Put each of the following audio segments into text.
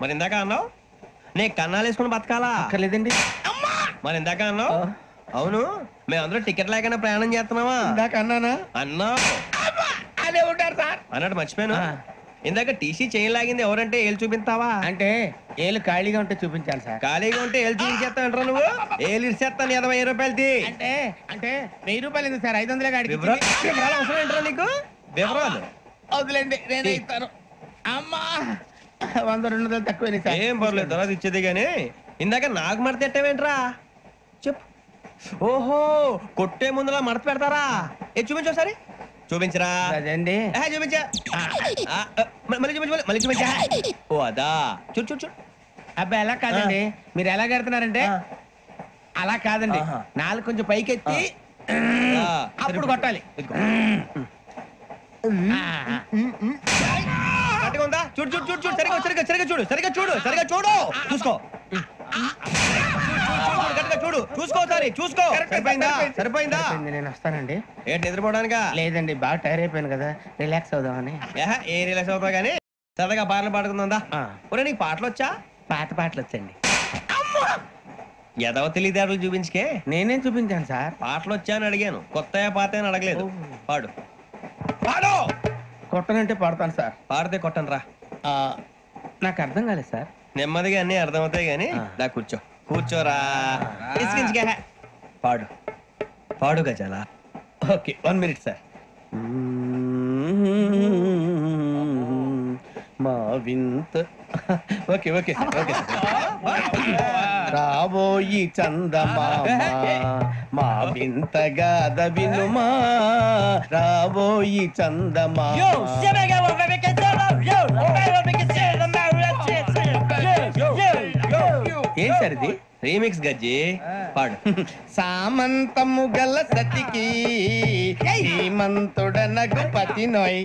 మరి ఇందాక అన్నావు నీ కన్నాలు వేసుకుని బతకాలా? అక్కర్లేదండి. మరి ఇందాక అన్నావు అవును మేమందరూ టికెట్ లేకుండా ప్రయాణం చేస్తున్నావా? ఇందాక అన్నానా? అన్నావు అదే ఉంటారు సార్ అన్నట్టు మర్చిపోయాను. ఇందాక టీసీ చేయి లాగింది ఎవరంటే ఏళ్ళు చూపిస్తావా? అంటే ఏళ్ళు ఖాళీగా ఉంటే చూపించాలి సార్. ఖాళీగా ఉంటే ఏళ్ళు చూపించేస్తా అంటారా నువ్వు? ఏళ్ళు ఇచ్చేస్తాను 20 రూపాయలది. అంటే అంటే 1000 రూపాయలు ఎందుకు సార్? 500 గాడికి వివరాలు అవసరం ఏంట్రా నీకు? వివరాలు వదిలేండి, నేనే ఇస్తాను. అమ్మా 100 200 తక్కువ సార్. ఏం పర్లేదు తర్వాత ఇచ్చేది గానీ ఇందాక నాకు మడత ఎట్టవేంట్రా చెప్పు. ఓహో కొట్టే ముందులా మడత పెడతారా? ఏ చూపించు ఒకసారి చూపించరా. అదండి చూపించా మళ్ళీ చూపించు మళ్ళీ చూపించా. ఓ అదా చూడు చూడు చూడు. అబ్బాయి ఎలా కాదండి, మీరు ఎలా కడుతున్నారంటే అలా కాదండి. నాలుగు కొంచెం పైకెత్తి అప్పుడు కొట్టాలి. కరెక్ట్గా ఉందా? చూడు చూడు చూడు చూడు సరిగా సరిగా సరిగా చూడు సరిగా చూడు సరిగా చూడు చూసుకో చూడు చూసుకో సరే చూసుకో. సరిపోయిందా? సరిపోయిందా? నేను వస్తానండి. ఏంటి నిద్రపోవడానికా? లేదండి, బాగా టైర్ అయిపోయాను కదా, రిలాక్స్ అవుదామని. ఏ రిలాక్స్ అవుతావు కానీ సరదాగా పాటలు పాడుకుందా? ఒరే నీకు పాటలు వచ్చా? పాత పాటలు వచ్చండి. ఎదవ తెలివితేటలు చూపించుకే. నేనేం చూపించాను సార్? పాటలు వచ్చా అని అడిగాను, కొత్త పాత అని అడగలేదు. పాడు పాడు. కొట్టనంటే పడతాను సార్. పాడితే కొట్టను రా. నాకు అర్థం కాలేదు సార్. నెమ్మదిగా అన్ని అర్థమవుతాయి గానీ దా కూర్చో కూర్చోరా. పాడు పాడు గజాల. Okay 1 minute sir. మా వింత ఓకే ఓకే సార్ ఓకే రాబోయి చందమామ మా వింత గాథ వినుమా రాబోయి చందమామ. ఏం సార్ ఇది? రీమిక్స్ గజ్జి పాడు. సామంతము గల సతికి శ్రీమంతుడనగు పతి నోయ్.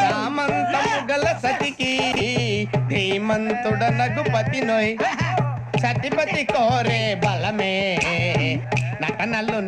సామంతము గల సతికి ధీమంతుడనగు పతి నోయ్. సతిపతి కోరే బలమే నటనలు